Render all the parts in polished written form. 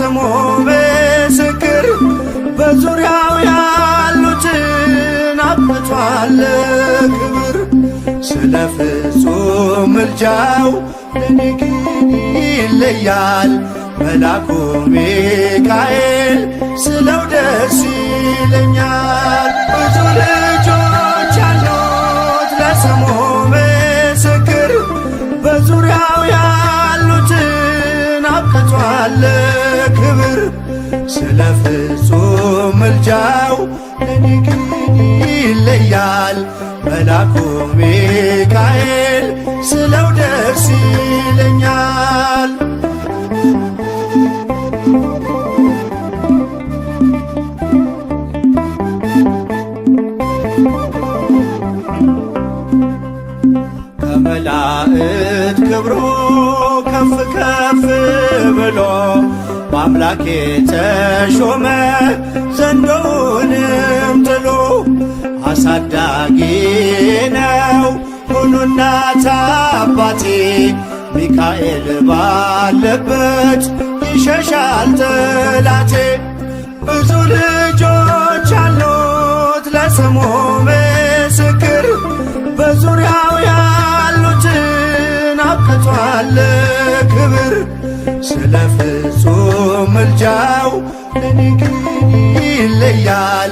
ለስሙ ምስክር በዙሪያው ያሉትን አብቅቷል ክብር። ስለ ፍጹም ምልጃው ለኔ ግን ይለያል መልአኩ ሚካኤል ስለው ደስ ይለኛል። ብዙ ልጆች ያሉት ለስሙ ምስክር በዙሪያው ያሉትን አብቅቷል ክብር። ስለ ፍጹም ምልጃው ለኔ ግን ይለያል መልአኩ ሚካኤል ስለው ደስ ይለኛል። ከመላእክት ክብሩ ከፍ ከፍ ብሎ በአምላኬ ተሾመ ዘንዶውንም ጥሎ። አሳዳጊ ነው ሁሉ እናት አባቴ ሚካኤል ባለበት ይሸሻል ጠላቴ። ብዙ ልጆች አሉት ለስሙ ምስክር በዙሪያው ያሉትን አብቅቷል ክብር። ስለ ፍጹም ምልጃው ለኔ ግን ይለያል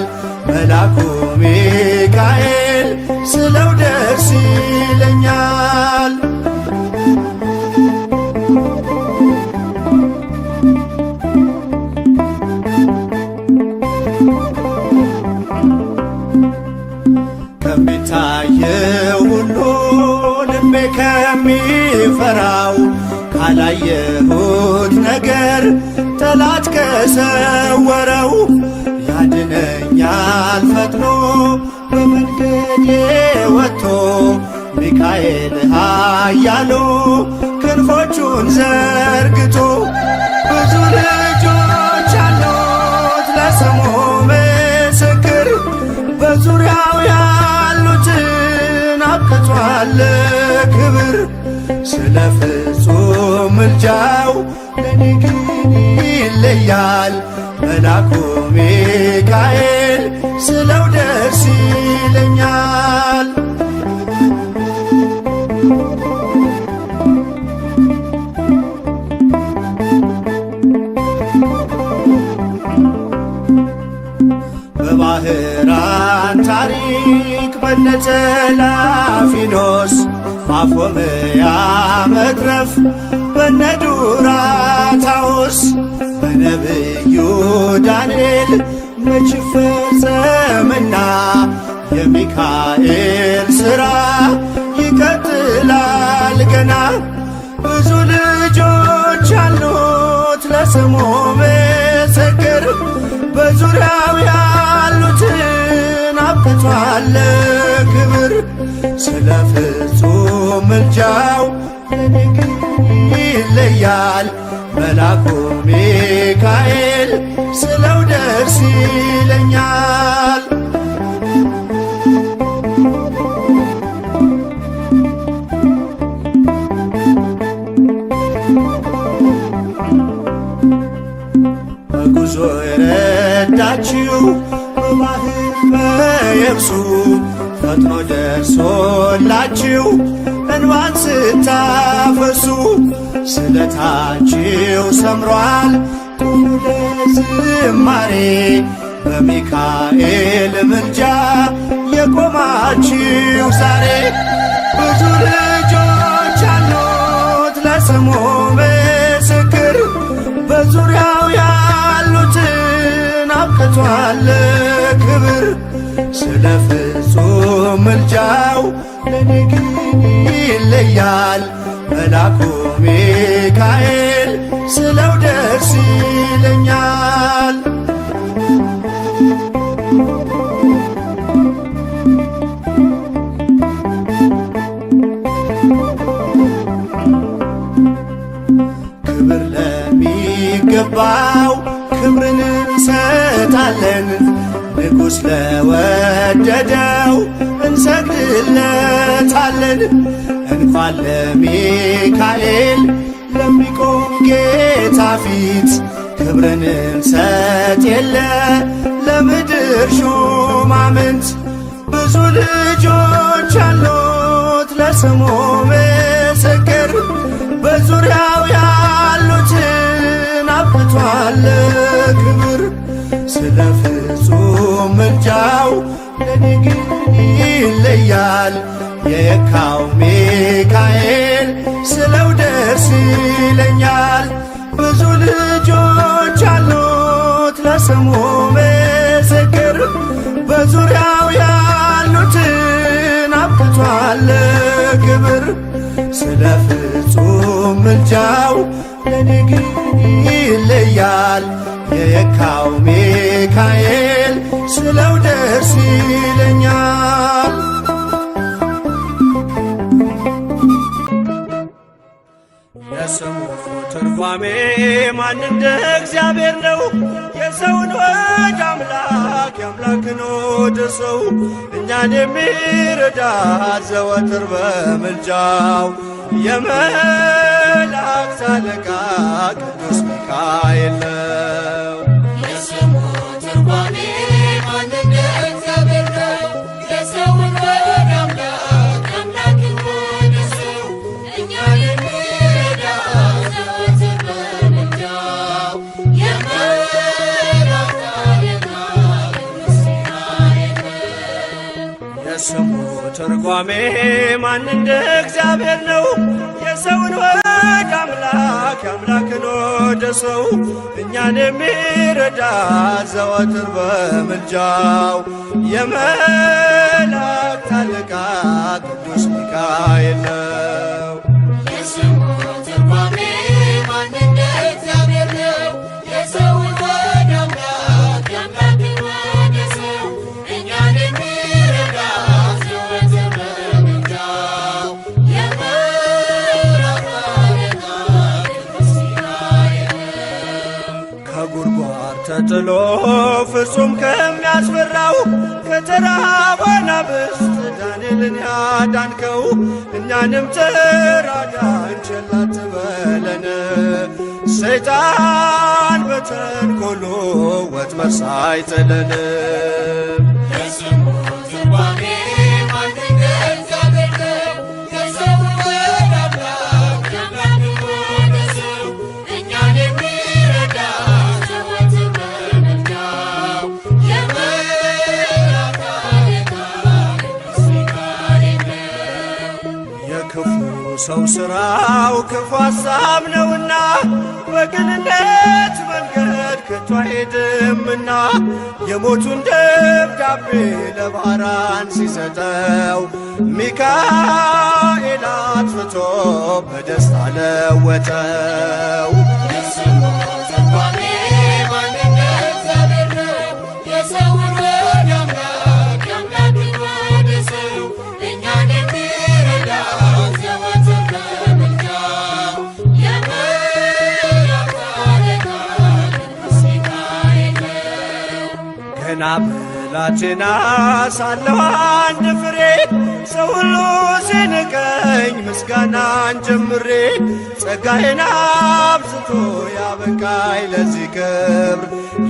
መልአኩ ሚካኤል ስለው ደስ ይለኛል። ከሚታየው ሁሉ ልቤ ከሚፈራው ካላየሁት ነገር ጠላት ከሰወረው ያድነኛል ፈጥኖ በመንገዴ ወጥቶ ሚካኤል ኃያሉ ክንፎቹን ዘርግቶ። ብዙ ልጆች አሉት ለስሙ ምስክር በዙሪያው ያሉትን አብቅቷል ክብር። ስለ ፍጹም ምልጃው ለኔ ግን ይለያል መልአኩ ሚካኤል ስለው ደስ ይለኛል። በባህራን ታሪክ በነ ጠላፊኖስ ማፎምያ መትረፍ በነ ዱራታዎስ በነቢዩ ዳንኤል መች ፈጸምና የሚካኤል ሥራ ይቀጥላል ገና። ብዙ ልጆች አሉት ለስሙ ምስክር በዙሪያው ያሉትን አብቅቷል ክብር። ስለ ፍጹም ምልጃው ለኔ ግን ይለያል መልአኩ ሚካኤል ስለው ደስ ይለኛል። በጉዞ የረዳችው በባህር በየብሱ ፈጥኖ ደርሶላችሁ እንባን ስታፈሱ። ስለታችሁ ሰምሯል ቁሙ ለዝማሬ በሚካኤል ምልጃ የቆማችሁ ዛሬ። ብዙ ልጆች አሉት ለስሙ ምስክር በዙሪያው ያሉትን አብቅቷል ክብር። ስለ ፍጹም ምልጃው ለኔ ግን ይለያል መልአኩ ሚካኤል ስለው ደስ ይለኛል። ክብር ለሚገባው ክብርን እንሰጣለን ንጉሥ ለወደደው እንሰግድለታለን። እንኳን ለሚካኤል ለሚቆም ጌታ ፊት ክብርን እንሰጥ የለ ለምድር ሹማምንት ብዙ ልጆች አሉት ለስሙ ምስክር በዙሪያው ያሉትን አብቅቷል ክብር ስለ ፍጹም ምልጃው ለኔ ግን ይለያል የካው ሚካኤል ስለው ደስ ይለኛል ብዙ ልጆች አሉት ለስሙ ምስክር በዙሪያው ያሉትን አብቅቷል ክብር ስለ ፍጹም ምልጃው ለኔ ግን ይለያል የካው ሚካኤል ስለው ደስ ይለኛል የስሙ ትርጓሜ ማን እንደ እግዚአብሔር ነው የሰውን ወደ አምላክ የአምላክን ወደ ሰው እኛን የሚረዳ ዘወትር በምልጃው የመላእክት አለቃ ቅዱስ ሚካኤል ነው። የስሙ ትርጓሜ ማን እንደ እግዚአብሔር ነው የሰውን ወደ አምላክ የአምላክን ወደ ሰው እኛን የሚረዳ ዘወትር በምልጃው የመላእክት አለቃ ቅዱስ ሚካኤል ነው። የስሙ ትርጓሜ ማን እንደ እግዚአብሔር ነው የሰውን ወደ አምላክ የአምላክን ወደ ሰው እኛን የሚረዳ ዘወትር በምልጃው የመላእክት አለቃ ቅዱስ ሚካኤል ነው። የስሙ ትርጓሜ ማን እንደ እግዚአብሔር ነው የሰውን ወደ አምላክ የአምላክን ወደ ሰው እኛን የሚረዳ ዘወትር በምልጃው የመላእክት አለቃ ቅዱስ ሚካኤል ነው። ከጉድጓድ ተጥሎ ፍጹም ከሚያስፈራው ከተራበ አናብስት ዳንኤልን ያዳንከው እኛንም ተራዳን ቸል አትበለን ሰይጣን በተንኰሉ ወጥመድ ሳይጥለን። የስሙ ትርጓሜ ማን እንደ እግዚአብሔር ነው የሰውን ወደ አምላክ የአምላክን ወደ ሰው እኛን የሚረዳ ዘወትር በምልጃው የመላእክት አለቃ ቅዱስ ሚካኤል ነው። የክፉ ሰው ሥራው ክፉ ሐሳብ ነውና በቅንነት መንገድ ከቶ አይሄድምና የሞቱን ደብዳቤ ለባህራን ሲሰጠው ሚካኤል አጥፍቶ በደስታ ለወጠው። የስሙ ትርጓሜ ማን እንደ እግዚአብሔር ነው የሰውን ወደ አምላክ የአምላክን ወደ ሰው እኛን የሚረዳ ዘወትር በምልጃው የመላእክት አለቃ ቅዱስ ሚካኤል ነው። ገና ብላቴና ሳለሁ አንድ ፍሬ ሰው ሁሉ ሲንቀኝ ምስጋናን ጀምሬ ጸጋዬን አብዝቶ ያበቃኝ ለዚህ ክብር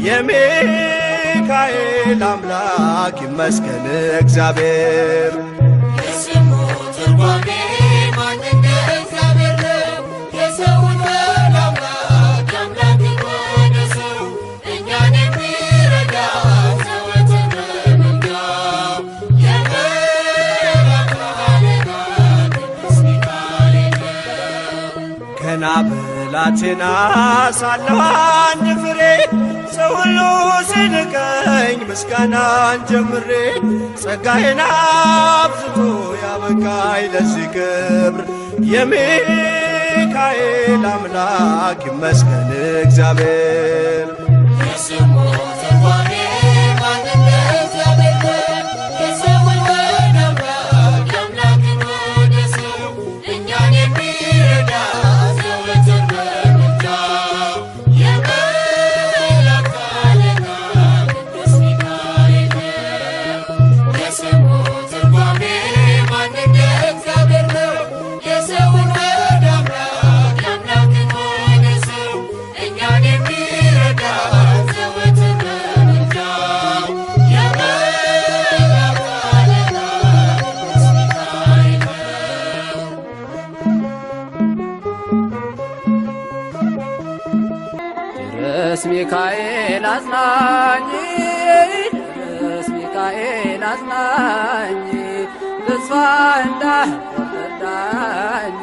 የሚካኤል አምላክ ይመስገን እግዚአብሔር። የስሙ ትርጓሜ ማን እንደ እግዚአብሔር ነው የሰውን ወደ አምላክ የአምላክን ወደ ሰው እኛን የሚረዳ ዘወትር በምልጃው የመላእክት አለቃ ቅዱስ ሚካኤል ነው። ገና ብላቴና ሳለሁ አንድ ፍሬ ሰው ሁሉ ሲንቀኝ ምስጋናን ጀምሬ ጸጋዬን አብዝቶ ያበቃኝ ለዚህ ክብር የሚካኤል አምላክ ይመስገን እግዚአብሔር። የስሙ ትርጓሜ ማን እንደ እግዚአብሔር ነው የሰውን ወደ አምላክ የአምላክን ወደ ሰው እኛን የሚረዳ ዘወትር በምልጃው የመላእክት አለቃ ቅዱስ ሚካኤል ነው። የስሙ ትርጓሜ ማን እንደ እግዚአብሔር ነው የሰውን ወደ አምላክ የአምላክን ወደ ሰው እኛን የሚረዳ ድረስ ሚካኤል አጽናኝ ድረስ ሚካኤል አጽናኝ ተስፋ እንዳትወርዳኝ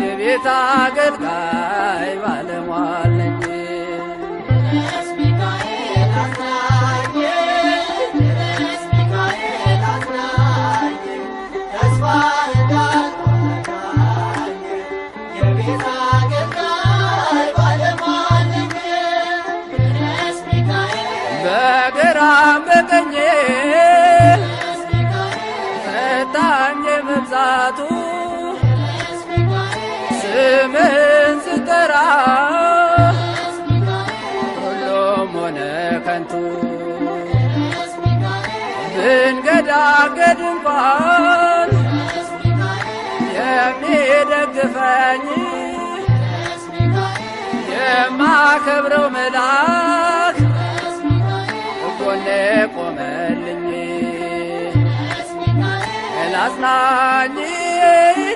የቤት አገልጋይ ባለሟል ነኝ። ድረስ ሚካኤል አጽናኝ ድረስ ሚካኤል አጽናኝ ተስፋ እንዳትወርዳኝ የቤት አገልጋይ ባለሟል ነኝ። ድረስ ሚካኤል በግራም በቀኜ ድረስ ሚካኤል ፈታኝ መብዛቱ ድረስ ሚካኤል ስምህን ስጠራ ድረስ ሚካኤል ሁሉም ሆነ ከንቱ ድረስ ሚካኤል ብንገዳገድ እንኳን ድረስ ሚካኤል የሚደግፈኝ ድረስ ሚካኤል የማከብረው መልአክ ድረስ ሚካኤል ጎኔ ቆመልኝ። ድረስ ሚካኤል አጽናኝ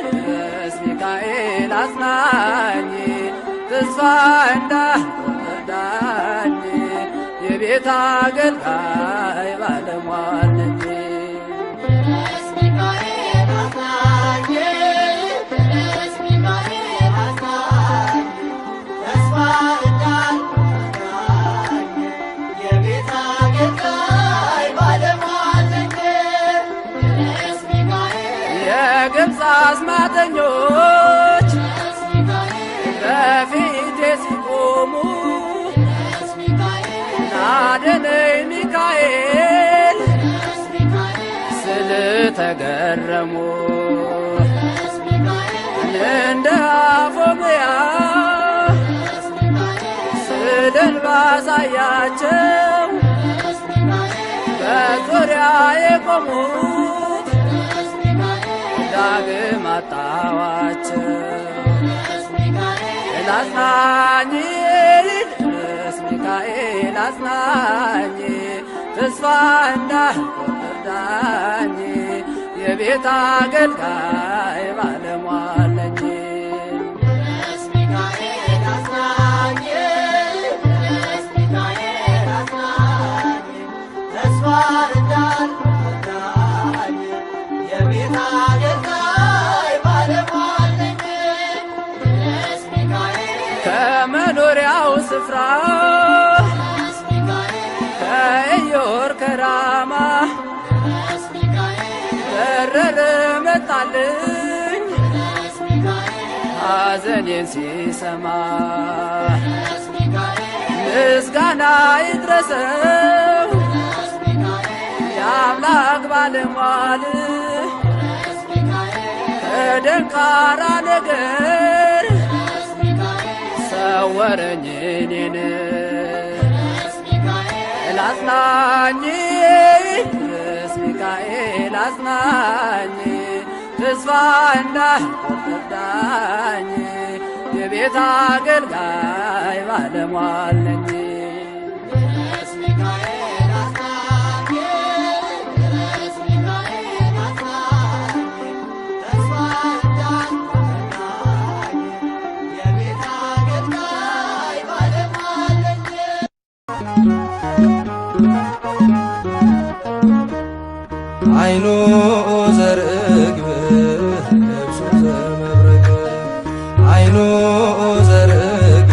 ድረስ ሚካኤል አጽናኝ ተስፋ እንዳትወርዳኝ የቤት አገልጋይ ባለሟል ነኝ። ድረስ ሚካኤል አጽናኝ ድረስ ሚካኤል አጽናኝ ተስፋ እንዳትወርዳኝ የቤት አገልጋይ ባለሟል ነኝ። ድረስ ሚካኤል የግብፅ አስማተኞች ድረስ ሚካኤል በፊቴ ሲቆሙ ድረስ ሚካኤል አድነኝ ሚካኤል ድረስ ሚካኤል ስለተገረሙ ድረስ ሚካኤል እንደ አፎምያ ድረስ ሚካኤል ስዕልን ባሳያቸው ድረስ ሚካኤል በዙሪያ የቆሙት ድረስ ሚካኤል ዳግም አጣዋቸው። ድረስ ሚካኤል አጽናኝ ድረስ ሚካኤል አጽናኝ ተስፋ እንዳትወርዳኝ የቤት አገልጋይ ባለሟል ነኝ። ድረስ ሚካኤል አጽናኝ ድረስ ሚካኤል አጽናኝ ተስፋ እንዳትወርዳኝ የቤት አገልጋይ ባለሟል ነኝ። ድረስ ሚካኤል ከመኖሪያው ስፍራ ድረስ ሚካኤል ከኢዮር ከራማ ድረስ ሚካኤል በረረ መጣልኝ ድረስ ሚካኤል ሐዘኔን ሲሰማ ድረስ ሚካኤል ምስጋና ይድረሰው ድረስ ሚካኤል የአምላክ ባለሟል ድረስ ሚካኤል ከደንቃራ ነገር ድረስ ሚካኤል ሰወረኝ እኔን። ድረስ ሚካኤል አጽናኝ ድረስ ሚካኤል አጽናኝ ተስፋ እንዳትወርዳኝ የቤት አገልጋይ ባለሟል ነኝ። ድረስ ሚካኤል አጽናኝ ድረስ ሚካኤል አጽናኝ ተስፋ እንዳትወርዳኝ የቤት አገልጋይ ባለሟል ነኝ። አይኑ ዘርግብ ልብሱ ዘመብረቅ አይኑ ዘርግብ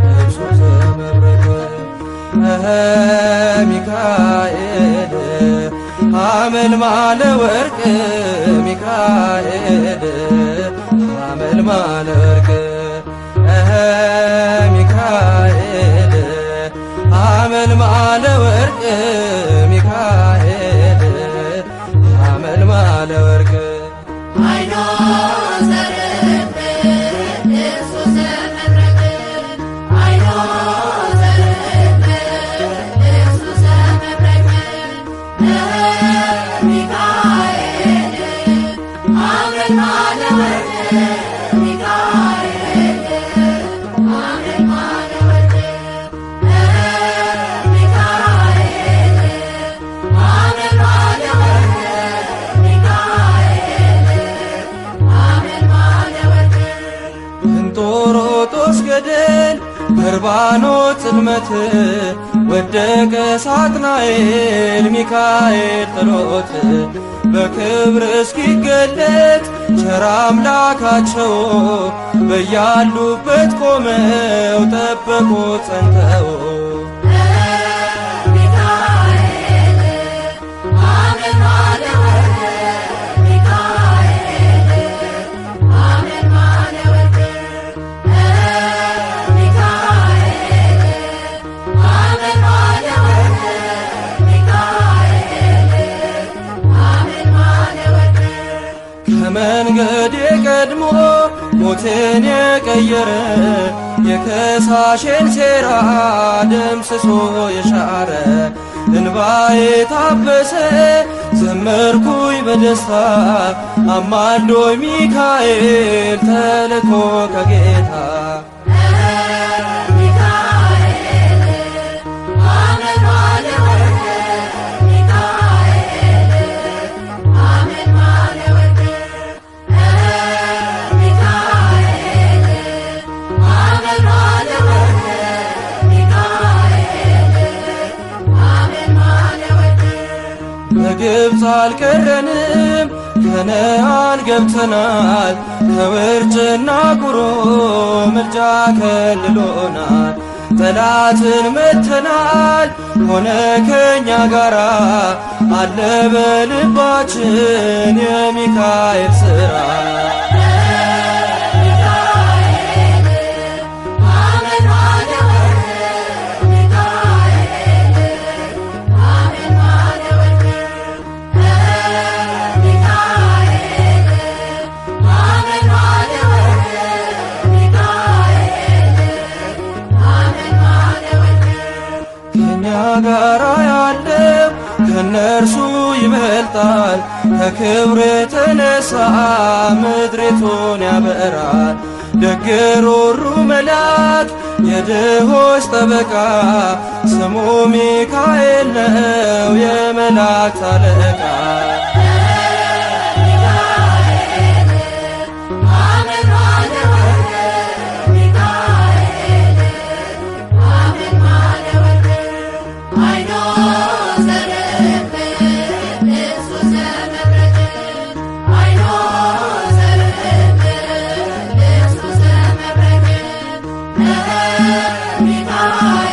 ልብሱ ዘመብረቅ ሚካኤል ሐመልማለ ወርቅ ሚካኤል ሐመልማለ ወርቅ ሚካኤል ሐመልማለ ወርቅ ሚካኤል ሐመልማለ ወርቅ አይኖ ዘርግብ ልብሱ ዘመብረቅ አይኖ ዘርግብ ልብሱ ዘመብረቅ ሚካኤል ሐመልማለ ወርቅ ሚካኤል ሐመልማለ ወርቅ ሚካኤል ሐመልማለ ወርቅ ሚካኤል ሐመልማለ ወርቅ እንጦሮጦስ ገደል በርባኖስ ጽልመት ወደቀ ሳጥናኤል ሚካኤል ጥሎት በክብር እስኪገለጥ ቸር አምላካቸው በያሉበት ቆመው ጠበቁት ጸንተው። ከመንገዴ ቀድሞ ሞቴን የቀየረ የከሳሼን ሴራ ደምስሶ የሻረ እንባዬ ታበሰ ዘመርኩኝ በደስታ አማልዶኝ ሚካኤል ተልኮ ከጌታ። በግብፅ አልቀረንም ከነዓን ገብተናል። ከውርጭና ቁሮ ምልጃ ከልሎናል። ጠላትን መትተናል ሆነ ከኛ ጋራ አለ በልባችን የሚካኤል ሥራ። ጋራ ያለው ከነርሱ ይበልጣል። ከክብር የተነሳ ምድሪቱን ያበራል። ደግ ሩሩ መልአክ የድሆች ጠበቃ ስሙ ሚካኤል ነው የመላእክት አለቃ። Michael